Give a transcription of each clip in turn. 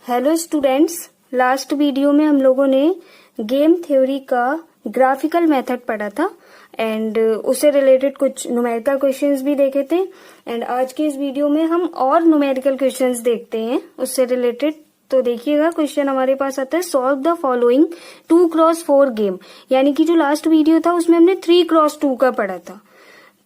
Hello students, last video में हम लोगों ने गेम थ्योरी का ग्राफिकल मेथड पढ़ा था एंड उससे रिलेटेड कुछ न्यूमेरिकल क्वेश्चंस भी देखे थे। एंड आज के इस वीडियो में हम और न्यूमेरिकल क्वेश्चंस देखते हैं उससे रिलेटेड। तो देखिएगा, क्वेश्चन हमारे पास आता है solve the following 2x4 game. यानी कि जो लास्ट वीडियो था उसमें हमने 3x2 का पढ़ा था।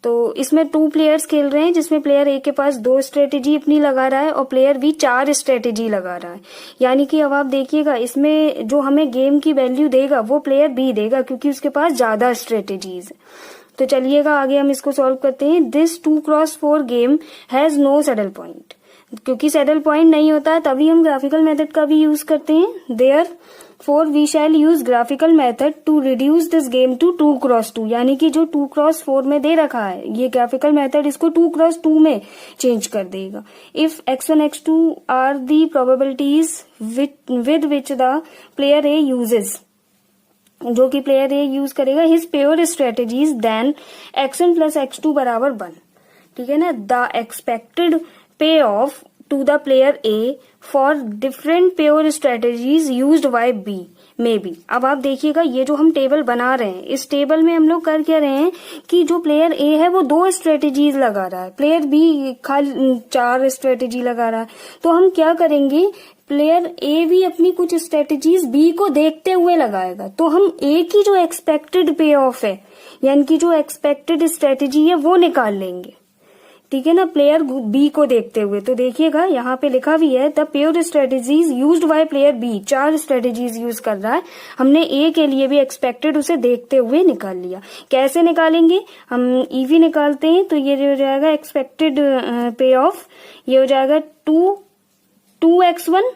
तो इसमें 2 प्लेयर्स खेल रहे हैं जिसमें प्लेयर ए के पास 2 स्ट्रेटेजी अपनी लगा रहा है और प्लेयर बी 4 स्ट्रेटेजी लगा रहा है। यानी कि अब आप देखिएगा, इसमें जो हमें गेम की वैल्यू देगा वो प्लेयर बी देगा क्योंकि उसके पास ज्यादा स्ट्रेटेजीज है। तो चलिएगा आगे हम इसको सॉल्व करते हैं। This 2x4 game has no saddle point. क्योंकि सैडल पॉइंट नहीं होता है तभी हम ग्राफिकल मेथड का भी यूज करते हैं। Therefore we shall use graphical method to reduce this game to 2x2। यानी कि जो 2x4 में दे रखा है ये ग्राफिकल मेथड इसको 2x2 में चेंज कर देगा। If x1 x2 are the probabilities with which the player A uses, जो कि प्लेयर ए यूज करेगा his pure strategies, then x1 plus x2 बराबर 1। ठीक है ना। The expected payoff to the player A for different pure strategies used by B may be. अब आप देखिएगा, ये जो हम टेबल बना रहे हैं इस टेबल में हम लोग कर क्या रहे हैं कि जो प्लेयर ए है वो 2 स्ट्रेटेजीज लगा रहा है, प्लेयर बी खाली 4 स्ट्रेटेजी लगा रहा है। तो हम क्या करेंगे, प्लेयर ए भी अपनी कुछ स्ट्रेटेजीज बी को देखते हुए लगाएगा। तो हम ए की जो एक्सपेक्टेड पे ऑफ है यानी कि जो एक्सपेक्टेड स्ट्रेटेजी है वो निकाल लेंगे। ठीक है ना, प्लेयर बी को देखते हुए। तो देखिएगा यहाँ पे लिखा भी है the pure strategies used by player B. 4 strategies use कर रहा है, हमने ए के लिए भी एक्सपेक्टेड उसे देखते हुए निकाल लिया। कैसे निकालेंगे, हम ईवी निकालते हैं। तो ये हो जाएगा एक्सपेक्टेड पे ऑफ, ये हो जाएगा 2x1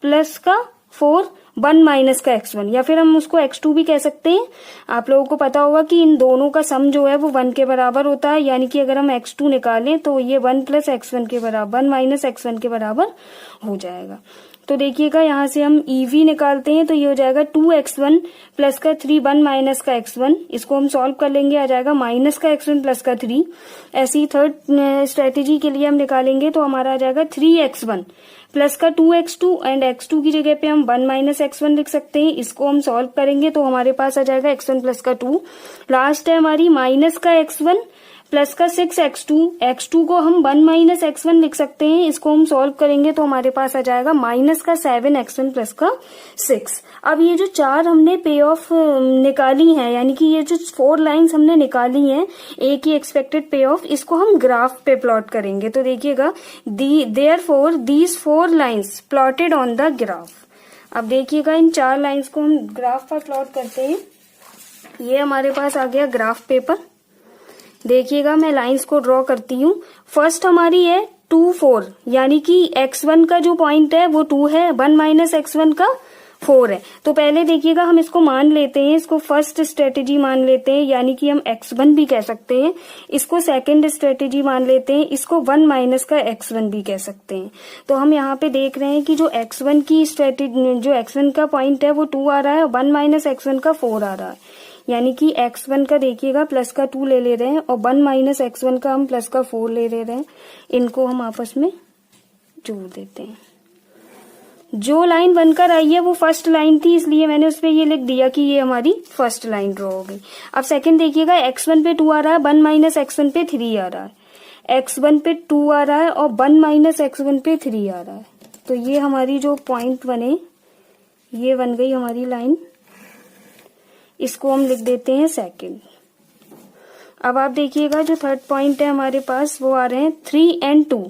प्लस का 4 1 माइनस का x1, या फिर हम उसको x2 भी कह सकते हैं। आप लोगों को पता होगा कि इन दोनों का सम जो है वो 1 के बराबर होता है। यानी कि अगर हम x2 निकालें तो ये 1 प्लस x1 के बराबर 1 माइनस x1 के बराबर हो जाएगा। तो देखिएगा यहाँ से हम ईवी निकालते हैं तो ये हो जाएगा 2x1 प्लस का 3 1 माइनस का x1। इसको हम सॉल्व कर लेंगे, आ जाएगा माइनस का x1 प्लस का 3। ऐसी ही थर्ड स्ट्रेटेजी के लिए हम निकालेंगे तो हमारा आ जाएगा 3x1 प्लस का 2x2 एंड x2 की जगह पे हम 1 माइनस x1 लिख सकते हैं। इसको हम सॉल्व करेंगे तो हमारे पास आ जाएगा x1 प्लस का 2। लास्ट है हमारी माइनस का x1 प्लस का 6x2। x2 को हम 1 माइनस x1 लिख सकते हैं। इसको हम सॉल्व करेंगे तो हमारे पास आ जाएगा माइनस का 7x1 प्लस का 6। अब ये जो 4 हमने पे ऑफ निकाली है यानी कि ये जो 4 लाइंस हमने निकाली हैं ए की एक्सपेक्टेड पे ऑफ, इसको हम ग्राफ पे प्लॉट करेंगे। तो देखिएगा, therefore these 4 lines plotted on the graph. अब देखिएगा इन 4 लाइंस को हम ग्राफ पर प्लॉट करते हैं। ये हमारे पास आ गया ग्राफ पेपर। देखिएगा मैं लाइंस को ड्रॉ करती हूँ। फर्स्ट हमारी है 2 4, यानी कि x1 का जो पॉइंट है वो 2 है, 1 माइनस x1 का 4 है। तो पहले देखिएगा हम इसको मान लेते हैं, इसको फर्स्ट स्ट्रेटेजी मान लेते हैं यानी कि हम x1 भी कह सकते हैं। इसको सेकंड स्ट्रेटेजी मान लेते हैं, इसको 1 माइनस का x1 भी कह सकते हैं। तो हम यहाँ पे देख रहे हैं कि जो x1 की स्ट्रेटेजी, जो x1 का पॉइंट है वो 2 आ रहा है, 1 माइनस x1 का 4 आ रहा है। यानी कि x1 का देखिएगा प्लस का 2 ले रहे हैं और 1 माइनस x1 का हम प्लस का 4 ले रहे हैं। इनको हम आपस में जोड़ देते हैं। जो लाइन बनकर आई है वो फर्स्ट लाइन थी, इसलिए मैंने उस पर ये लिख दिया कि ये हमारी फर्स्ट लाइन ड्रॉ हो गई। अब सेकंड देखिएगा, x1 पे 2 आ रहा है, 1 माइनस x1 पे 3 आ रहा है। x1 पे 2 आ रहा है और 1 माइनस x1 पे 3 आ रहा है। तो ये हमारी जो पॉइंट बने ये बन गई हमारी लाइन। इसको हम लिख देते हैं सेकंड। अब आप देखिएगा जो थर्ड पॉइंट है हमारे पास वो आ रहे हैं 3 and 2।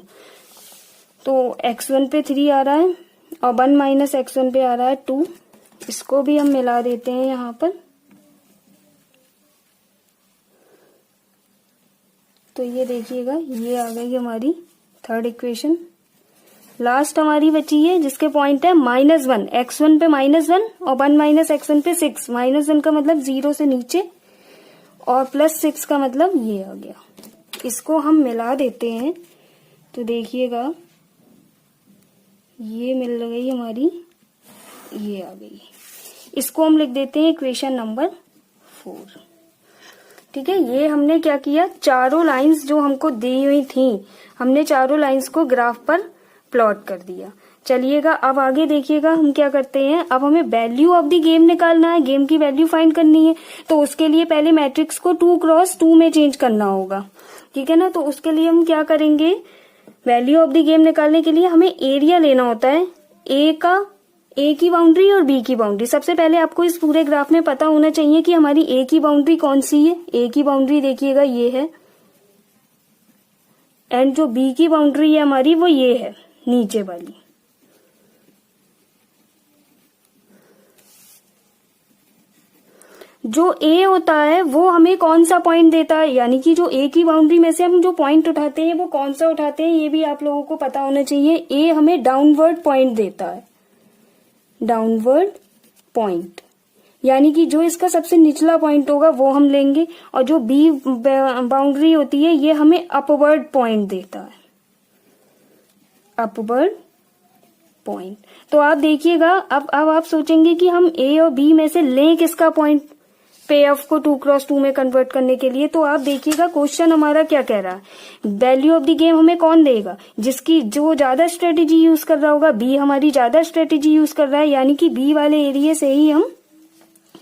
तो x1 पे 3 आ रहा है और 1 माइनस x1 पे आ रहा है 2। इसको भी हम मिला देते हैं यहाँ पर। तो ये देखिएगा, ये आ गई हमारी थर्ड इक्वेशन। लास्ट हमारी बची है जिसके पॉइंट है -1, x1 पे -1 और 1 माइनस x1 पे 6। -1 का मतलब 0 से नीचे और +6 का मतलब ये आ गया। इसको हम मिला देते हैं तो देखिएगा ये मिल गई हमारी, ये आ गई। इसको हम लिख देते हैं इक्वेशन नंबर 4। ठीक है, ये हमने क्या किया, चारों लाइंस जो हमको दी हुई थी हमने चारों लाइंस को ग्राफ पर प्लॉट कर दिया। चलिएगा अब आगे देखिएगा हम क्या करते हैं। अब हमें वैल्यू ऑफ द गेम निकालना है, गेम की वैल्यू फाइंड करनी है। तो उसके लिए पहले मैट्रिक्स को 2x2 में चेंज करना होगा, ठीक है ना। तो उसके लिए हम क्या करेंगे, वैल्यू ऑफ द गेम निकालने के लिए हमें एरिया लेना होता है, ए की बाउंड्री और बी की बाउंड्री। सबसे पहले आपको इस पूरे ग्राफ में पता होना चाहिए कि हमारी ए की बाउंड्री कौन सी है। ए की बाउंड्री देखिएगा ये है, एंड जो बी की बाउंड्री है हमारी वो ये है नीचे वाली। जो ए होता है वो हमें कौन सा पॉइंट देता है, यानी कि जो ए की बाउंड्री में से हम जो पॉइंट उठाते हैं वो कौन सा उठाते हैं, ये भी आप लोगों को पता होना चाहिए। ए हमें डाउनवर्ड पॉइंट देता है, डाउनवर्ड पॉइंट, यानी कि जो इसका सबसे निचला पॉइंट होगा वो हम लेंगे। और जो बी बाउंड्री होती है ये हमें अपवर्ड पॉइंट देता है, अपवर्ड पॉइंट। तो आप देखिएगा अब आप सोचेंगे कि हम ए और बी में से लें किसका पॉइंट पे ऑफ को 2x2 में कन्वर्ट करने के लिए। तो आप देखिएगा क्वेश्चन हमारा क्या कह रहा है, वैल्यू ऑफ द गेम हमें कौन देगा, जिसकी जो ज्यादा स्ट्रेटेजी यूज कर रहा होगा। बी हमारी ज्यादा स्ट्रेटेजी यूज कर रहा है, यानी कि बी वाले एरिया से ही हम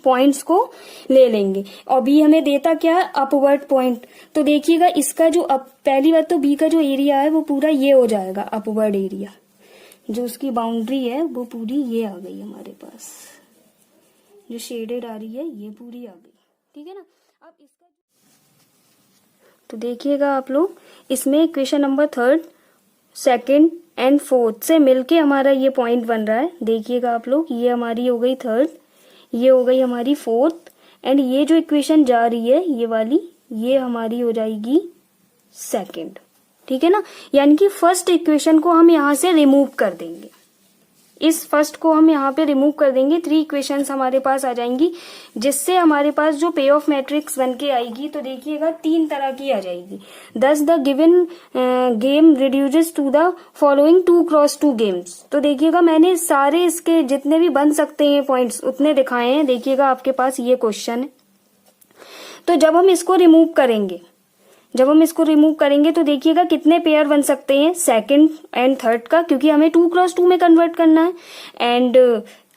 पॉइंट्स को ले लेंगे। और बी हमें देता क्या है, अपवर्ड पॉइंट। तो देखिएगा इसका जो पहली बात तो बी का जो एरिया है वो पूरा ये हो जाएगा, अपवर्ड एरिया। जो उसकी बाउंड्री है वो पूरी ये आ गई हमारे पास, जो शेडेड आ रही है ये पूरी आ गई, ठीक है ना। अब इसका तो देखिएगा आप लोग, इसमें इक्वेशन नंबर 3, 2 एंड 4 से मिलके हमारा ये पॉइंट बन रहा है। देखिएगा आप लोग, ये हमारी हो गई 3, ये हो गई हमारी 4, एंड ये जो इक्वेशन जा रही है ये वाली, ये हमारी हो जाएगी 2, ठीक है ना। यानी कि फर्स्ट इक्वेशन को हम यहां से रिमूव कर देंगे, इस फर्स्ट को हम यहाँ पे रिमूव कर देंगे। 3 इक्वेशंस हमारे पास आ जाएंगी, जिससे हमारे पास जो पे ऑफ मैट्रिक्स बन के आएगी तो देखिएगा 3 तरह की आ जाएगी। Thus the given game reduces to the following 2x2 games. तो देखिएगा मैंने सारे इसके जितने भी बन सकते हैं पॉइंट्स उतने दिखाए हैं। देखिएगा आपके पास ये क्वेश्चन है। तो जब हम इसको रिमूव करेंगे तो देखिएगा कितने पेयर बन सकते हैं, 2nd एंड 3rd का, क्योंकि हमें 2x2 में कन्वर्ट करना है। एंड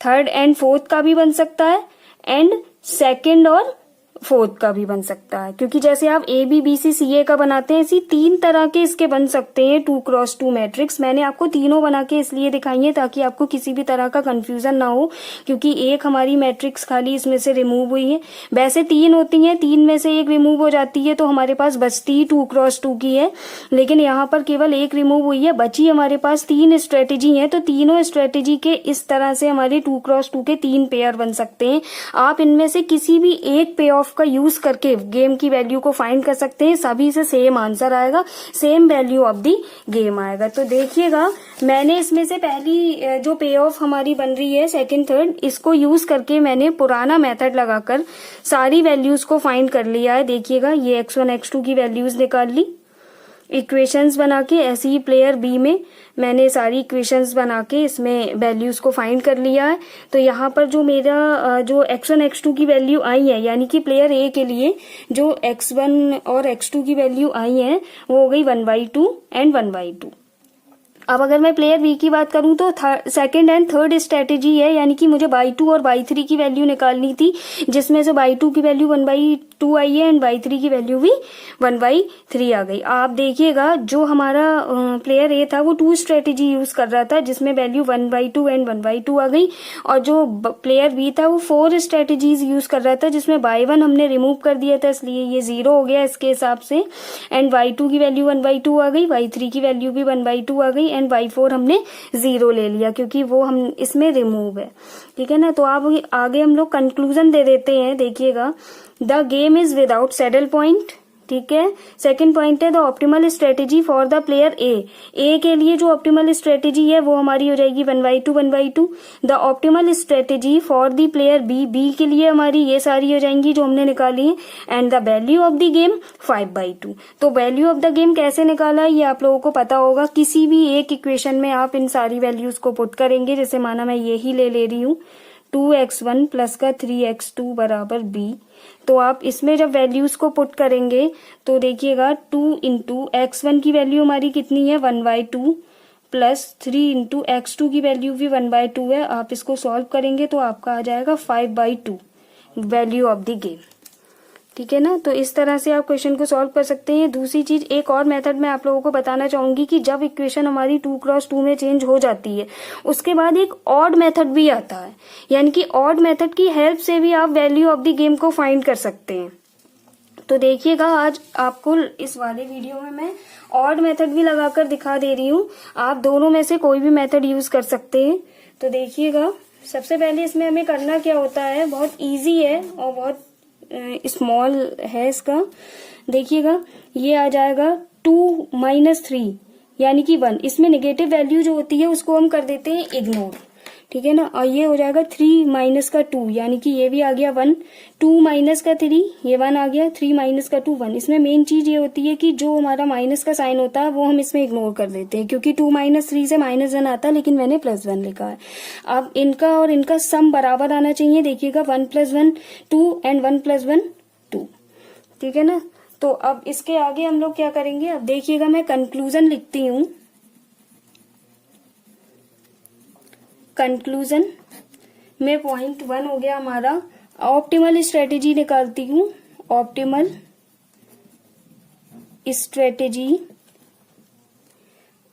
3rd एंड 4th का भी बन सकता है, एंड 2nd और 4th का भी बन सकता है। क्योंकि जैसे आप ABBCCA का बनाते हैं, इसी 3 तरह के इसके बन सकते हैं 2x2 मैट्रिक्स। मैंने आपको तीनों बना के इसलिए दिखाई है ताकि आपको किसी भी तरह का कंफ्यूजन ना हो, क्योंकि एक हमारी मैट्रिक्स खाली इसमें से रिमूव हुई है। वैसे 3 होती हैं, 3 में से एक रिमूव हो जाती है तो हमारे पास बचती 2x2 की है, लेकिन यहाँ पर केवल एक रिमूव हुई है। बची हमारे पास 3 स्ट्रेटेजी है, तो तीनों स्ट्रेटेजी के इस तरह से हमारे 2x2 के 3 पेयर बन सकते हैं। आप इनमें से किसी भी एक पे ऑफ का यूज करके गेम की वैल्यू को फाइंड कर सकते हैं, सभी से सेम आंसर आएगा, same value of the game आएगा। तो देखिएगा मैंने इसमें से पहली जो पे ऑफ हमारी बन रही है 2nd 3rd, इसको यूज करके मैंने पुराना मेथड लगाकर सारी वैल्यूज को फाइंड कर लिया है। देखिएगा ये x1 x2 की वैल्यूज निकाल ली, इक्वेशंस बना के। ऐसे ही प्लेयर बी में मैंने सारी इक्वेशंस बना के इसमें वैल्यूज को फाइंड कर लिया है। तो यहाँ पर जो मेरा जो x1 x2 की वैल्यू आई है, यानी कि प्लेयर ए के लिए जो x1 और x2 की वैल्यू आई है वो हो गई 1/2 एंड 1/2। अब अगर मैं प्लेयर बी की बात करूं तो 2nd एंड 3rd स्ट्रेटेजी है, यानी कि मुझे बाई 2 और बाई 3 की वैल्यू निकालनी थी, जिसमें से बाई 2 की वैल्यू 1/2 आई है एंड बाई 3 की वैल्यू भी 1/3 आ गई। आप देखिएगा जो हमारा प्लेयर ए था वो 2 स्ट्रेटेजी यूज कर रहा था, जिसमें वैल्यू 1/2 एंड 1/2 आ गई। और जो प्लेयर बी था वो 4 स्ट्रेटेजीज यूज कर रहा था, जिसमें बाई 1 हमने रिमूव कर दिया था, इसलिए ये 0 हो गया इसके हिसाब से। एंड बाई 2 की वैल्यू 1/2 आ गई, बाई 3 की वैल्यू भी 1/2 आ गई, एंड बाई 4 हमने 0 ले लिया क्योंकि वो हम इसमें रिमूव है, ठीक है ना। तो आप आगे हम लोग कंक्लूजन दे देते हैं। देखिएगा the game is without saddle point, ठीक है। 2nd पॉइंट है the optimal strategy for the player ए के लिए जो ऑप्टिमल स्ट्रेटेजी है वो हमारी हो जाएगी 1/2। The optimal strategy for the player B के लिए हमारी ये सारी हो जाएंगी जो हमने निकाली है। And the value of the game 5/2। तो वैल्यू ऑफ द गेम कैसे निकाला है ये आप लोगों को पता होगा। किसी भी एक इक्वेशन में आप इन सारी वैल्यूज को पुट करेंगे, जैसे माना मैं यही ले रही हूँ 2x1 प्लस का 3x2 बराबर b। तो आप इसमें जब वैल्यूज को पुट करेंगे तो देखिएगा 2 इंटू x1 की वैल्यू हमारी कितनी है 1/2 प्लस 3 इंटू x2 की वैल्यू भी 1/2 है। आप इसको सॉल्व करेंगे तो आपका आ जाएगा 5/2 वैल्यू ऑफ द गेम। ठीक है ना। तो इस तरह से आप क्वेश्चन को सॉल्व कर सकते हैं। दूसरी चीज, एक और मेथड मैं आप लोगों को बताना चाहूंगी कि जब इक्वेशन हमारी 2x2 में चेंज हो जाती है उसके बाद एक ऑड मेथड भी आता है, यानी कि ऑड मेथड की हेल्प से भी आप वैल्यू ऑफ द गेम को फाइंड कर सकते हैं। तो देखिएगा, आज आपको इस वाले वीडियो में मैं ऑड मेथड भी लगाकर दिखा दे रही हूँ। आप दोनों में से कोई भी मेथड यूज कर सकते हैं। तो देखिएगा, सबसे पहले इसमें हमें करना क्या होता है, बहुत इजी है और बहुत स्मॉल है इसका। देखिएगा, ये आ जाएगा 2 - 3 यानी कि 1। इसमें नेगेटिव वैल्यू जो होती है उसको हम कर देते हैं इग्नोर। ठीक है ना। और ये हो जाएगा 3 - 2 यानी कि ये भी आ गया 1। 2 - 3 ये 1 आ गया। 3 - 2 1। इसमें मेन चीज ये होती है कि जो हमारा माइनस का साइन होता है वो हम इसमें इग्नोर कर देते हैं, क्योंकि 2 - 3 से -1 आता है, लेकिन मैंने +1 लिखा है। अब इनका और इनका सम बराबर आना चाहिए। देखिएगा, 1 + 1 2 एंड 1 + 1 2। ठीक है ना। तो अब इसके आगे हम लोग क्या करेंगे, अब देखिएगा मैं कंक्लूजन लिखती हूँ। कंक्लूजन में पॉइंट 1 हो गया हमारा। ऑप्टिमल स्ट्रेटेजी निकालती हूँ। Optimal strategy,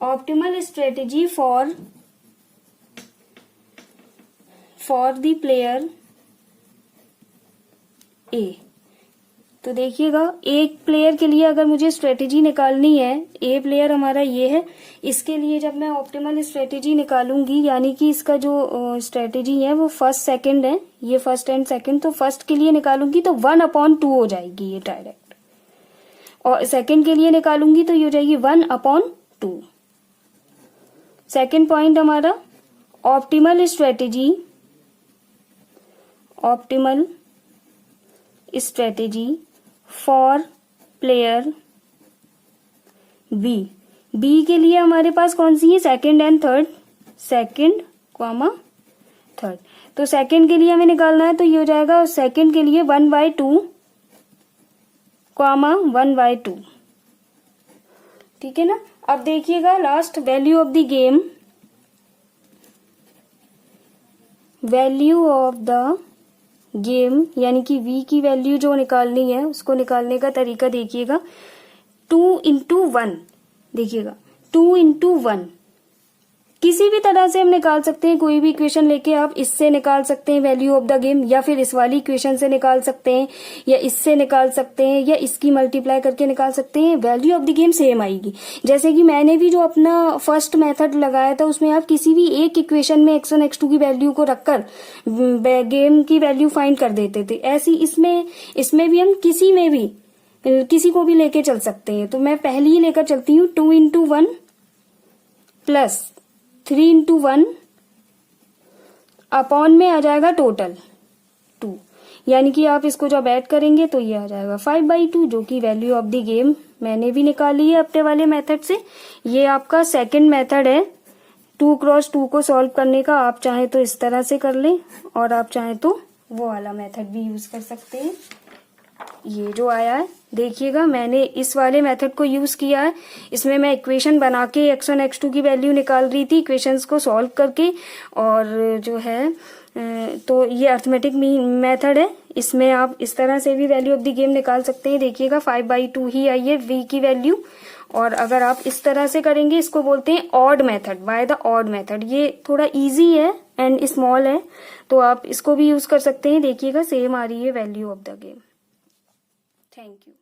optimal strategy for the player ए। तो देखिएगा, एक प्लेयर के लिए अगर मुझे स्ट्रेटेजी निकालनी है, ए प्लेयर हमारा ये है, इसके लिए जब मैं ऑप्टिमल स्ट्रेटेजी निकालूंगी, यानी कि इसका जो स्ट्रेटेजी है वो फर्स्ट सेकंड है, ये फर्स्ट एंड सेकंड, तो फर्स्ट के लिए निकालूंगी तो 1/2 हो जाएगी ये डायरेक्ट, और सेकंड के लिए निकालूंगी तो ये हो जाएगी 1/2। सेकंड पॉइंट हमारा optimal strategy, optimal strategy for player B. B के लिए हमारे पास कौन सी है, second and third, second comma third. तो सेकंड के लिए हमें निकालना है तो ये हो जाएगा सेकंड के लिए 1/2 कॉमा 1/2। ठीक है ना। अब देखिएगा last, value of the game, value of the game यानी कि v की वैल्यू जो निकालनी है उसको निकालने का तरीका देखिएगा। 2 × 1, देखिएगा 2 × 1 किसी भी तरह से हम निकाल सकते हैं। कोई भी इक्वेशन लेके आप इससे निकाल सकते हैं वैल्यू ऑफ द गेम, या फिर इस वाली इक्वेशन से निकाल सकते हैं, या इससे निकाल सकते हैं, या इसकी मल्टीप्लाई करके निकाल सकते हैं। Value of the game same आएगी। जैसे कि मैंने भी जो अपना फर्स्ट मेथड लगाया था उसमें आप किसी भी एक इक्वेशन में x1 x2 की वैल्यू को रखकर गेम की वैल्यू फाइंड कर देते थे। ऐसी इसमें भी हम किसी को भी लेके चल सकते हैं। तो मैं पहले ही लेकर चलती हूँ 2 × 1 प्लस 3 × 1 अपॉन में आ जाएगा टोटल 2, यानी कि आप इसको जब ऐड करेंगे तो ये आ जाएगा 5/2, जो कि वैल्यू ऑफ द गेम मैंने भी निकाली है अपने वाले मेथड से। ये आपका सेकंड मेथड है 2x2 को सॉल्व करने का। आप चाहे तो इस तरह से कर लें और आप चाहे तो वो वाला मेथड भी यूज कर सकते हैं। ये जो आया है, देखिएगा मैंने इस वाले मेथड को यूज किया है। इसमें मैं इक्वेशन बना के x1 x2 की वैल्यू निकाल रही थी इक्वेशंस को सॉल्व करके, और जो है तो ये अर्थमेटिक मेथड है। इसमें आप इस तरह से भी वैल्यू ऑफ द गेम निकाल सकते हैं। देखिएगा 5/2 ही आई है v की वैल्यू। और अगर आप इस तरह से करेंगे, इसको बोलते हैं odd method, by the odd method. ये थोड़ा इजी है एंड स्मॉल है, तो आप इसको भी यूज कर सकते हैं। देखिएगा सेम आ रही है value of the game. Thank you.